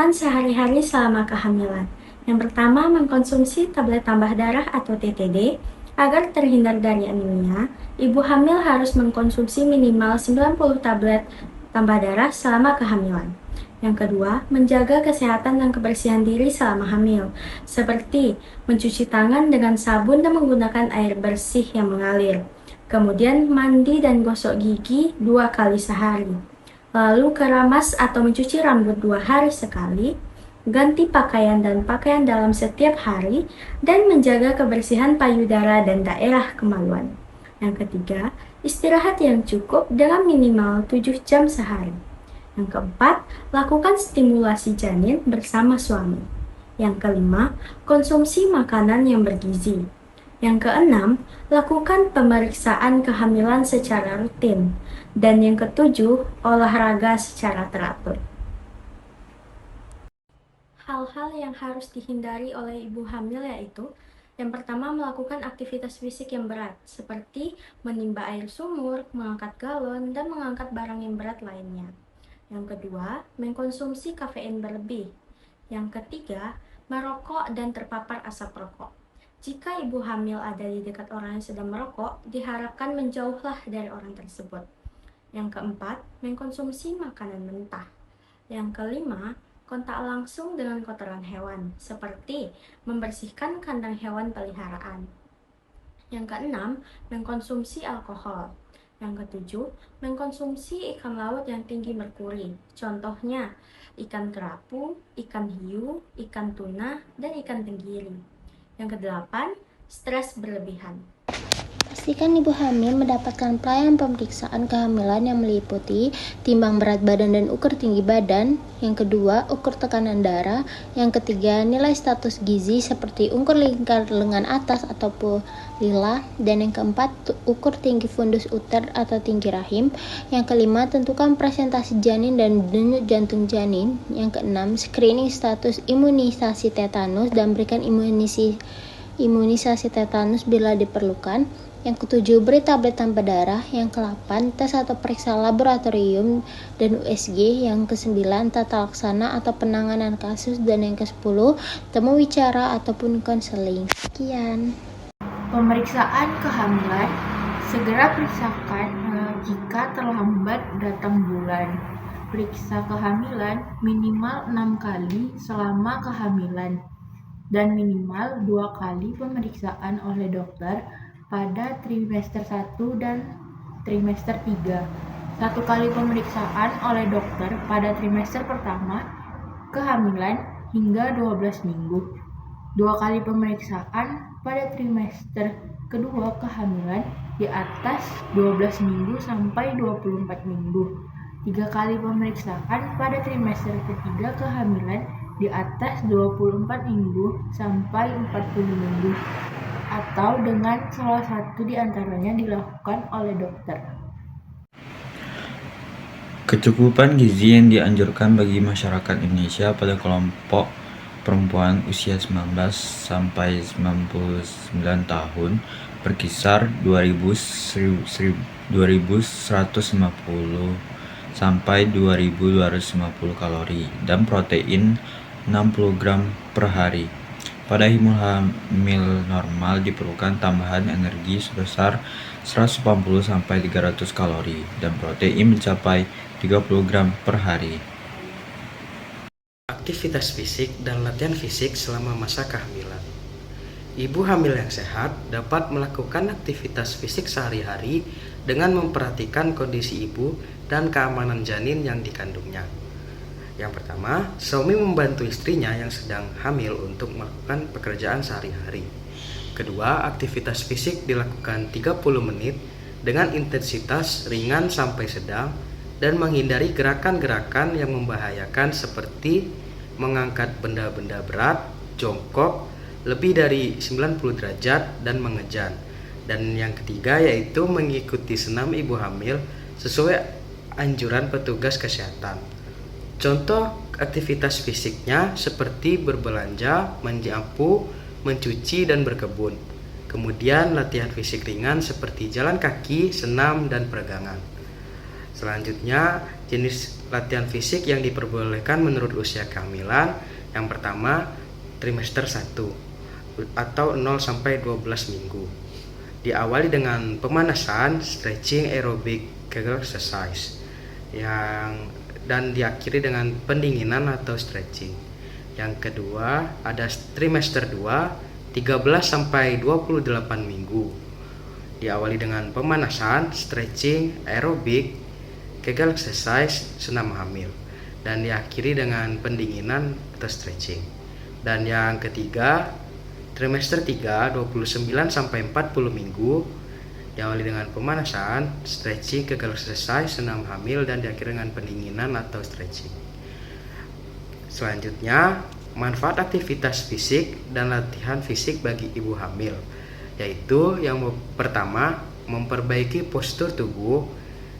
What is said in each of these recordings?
Kebiasaan sehari-hari selama kehamilan. Yang pertama, mengkonsumsi tablet tambah darah atau TTD. Agar terhindar dari anemia, ibu hamil harus mengkonsumsi minimal 90 tablet tambah darah selama kehamilan. Yang kedua, menjaga kesehatan dan kebersihan diri selama hamil, seperti mencuci tangan dengan sabun dan menggunakan air bersih yang mengalir. Kemudian mandi dan gosok gigi 2 kali sehari. Lalu keramas atau mencuci rambut 2 hari sekali, ganti pakaian dan pakaian dalam setiap hari, dan menjaga kebersihan payudara dan daerah kemaluan. Yang ketiga, istirahat yang cukup dengan minimal 7 jam sehari. Yang keempat, lakukan stimulasi janin bersama suami. Yang kelima, konsumsi makanan yang bergizi. Yang keenam, lakukan pemeriksaan kehamilan secara rutin. Dan yang ketujuh, olahraga secara teratur. Hal-hal yang harus dihindari oleh ibu hamil yaitu yang pertama, melakukan aktivitas fisik yang berat, seperti menimba air sumur, mengangkat galon, dan mengangkat barang yang berat lainnya. Yang kedua, mengkonsumsi kafein berlebih. Yang ketiga, merokok dan terpapar asap rokok. Jika ibu hamil ada di dekat orang yang sedang merokok, diharapkan menjauhlah dari orang tersebut. Yang keempat, mengkonsumsi makanan mentah. Yang kelima, kontak langsung dengan kotoran hewan, seperti membersihkan kandang hewan peliharaan. Yang keenam, mengkonsumsi alkohol. Yang ketujuh, mengkonsumsi ikan laut yang tinggi merkuri. Contohnya, ikan kerapu, ikan hiu, ikan tuna, dan ikan tenggiri. Yang kedelapan, stres berlebihan. Pastikan ibu hamil mendapatkan pelayanan pemeriksaan kehamilan yang meliputi timbang berat badan dan ukur tinggi badan. Yang kedua, ukur tekanan darah. Yang ketiga, nilai status gizi seperti ukur lingkar lengan atas atau pupila. Dan yang keempat, ukur tinggi fundus uter atau tinggi rahim. Yang kelima, tentukan presentasi janin dan denyut jantung janin. Yang keenam, screening status imunisasi tetanus dan berikan imunisasi tetanus bila diperlukan. Yang ketujuh, beri tablet tanpa darah. Yang ke-8, tes atau periksa laboratorium dan USG. Yang ke-9, tata laksana atau penanganan kasus. Dan yang ke-10, temu wicara ataupun konseling. Sekian. Pemeriksaan kehamilan, segera periksakan jika terlambat datang bulan. Periksa kehamilan minimal 6 kali selama kehamilan dan minimal 2 kali pemeriksaan oleh dokter pada trimester 1 dan trimester 3. 1 kali pemeriksaan oleh dokter pada trimester pertama kehamilan hingga 12 minggu. 2 kali pemeriksaan pada trimester kedua kehamilan di atas 12 minggu sampai 24 minggu. 3 kali pemeriksaan pada trimester ketiga kehamilan di atas 24 minggu sampai 40 minggu atau dengan salah satu di antaranya dilakukan oleh dokter. Kecukupan gizi yang dianjurkan bagi masyarakat Indonesia pada kelompok perempuan usia 19 sampai 99 tahun berkisar 2150 sampai 2250 kalori dan protein 60 gram per hari. Pada ibu hamil normal diperlukan tambahan energi sebesar 180 sampai 300 kalori dan protein mencapai 30 gram per hari. Aktivitas fisik dan latihan fisik selama masa kehamilan. Ibu hamil yang sehat dapat melakukan aktivitas fisik sehari-hari dengan memperhatikan kondisi ibu dan keamanan janin yang dikandungnya. Yang pertama, suami membantu istrinya yang sedang hamil untuk melakukan pekerjaan sehari-hari. Kedua, aktivitas fisik dilakukan 30 menit dengan intensitas ringan sampai sedang dan menghindari gerakan-gerakan yang membahayakan seperti mengangkat benda-benda berat, jongkok, lebih dari 90 derajat, dan mengejan. Dan yang ketiga yaitu mengikuti senam ibu hamil sesuai anjuran petugas kesehatan. Contoh aktivitas fisiknya seperti berbelanja, menyapu, mencuci, dan berkebun. Kemudian latihan fisik ringan seperti jalan kaki, senam, dan peregangan. Selanjutnya, jenis latihan fisik yang diperbolehkan menurut usia kehamilan. Yang pertama, trimester 1 atau 0 sampai 12 minggu. Diawali dengan pemanasan, stretching, aerobik, Kegel exercise. Dan diakhiri dengan pendinginan atau stretching. Yang kedua, ada trimester 2, 13 sampai 28 minggu. Diawali dengan pemanasan, stretching, aerobik, Kegel exercise, senam hamil, dan diakhiri dengan pendinginan atau stretching. Dan yang ketiga, trimester 3, 29 sampai 40 minggu, diawali dengan pemanasan, stretching, Kegel exercise, senam hamil, dan diakhiri dengan pendinginan atau stretching. Selanjutnya, manfaat aktivitas fisik dan latihan fisik bagi ibu hamil, yaitu yang pertama, memperbaiki postur tubuh.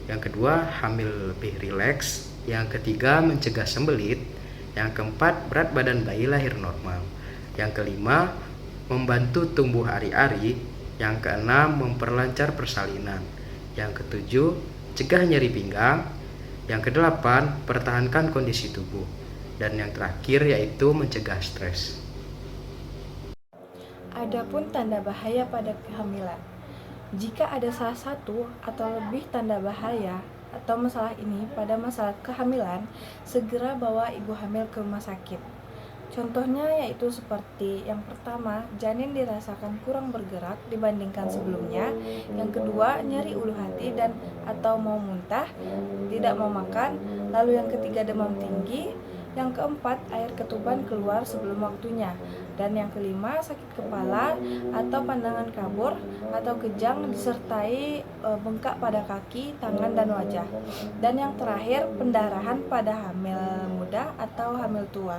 Yang kedua, hamil lebih rileks. Yang ketiga, mencegah sembelit. Yang keempat, berat badan bayi lahir normal. Yang kelima, membantu tumbuh ari-ari. Yang keenam, memperlancar persalinan. Yang ketujuh, cegah nyeri pinggang. Yang kedelapan, pertahankan kondisi tubuh. Dan yang terakhir yaitu mencegah stres. Adapun tanda bahaya pada kehamilan. Jika ada salah satu atau lebih tanda bahaya atau masalah ini pada masalah kehamilan, segera bawa ibu hamil ke rumah sakit. Contohnya yaitu seperti yang pertama, janin dirasakan kurang bergerak dibandingkan sebelumnya. Yang kedua, nyeri ulu hati dan atau mau muntah, tidak mau makan. Lalu yang ketiga, demam tinggi. Yang keempat, air ketuban keluar sebelum waktunya. Dan yang kelima, sakit kepala atau pandangan kabur atau kejang disertai bengkak pada kaki, tangan, dan wajah. Dan yang terakhir, pendarahan pada hamil muda atau hamil tua.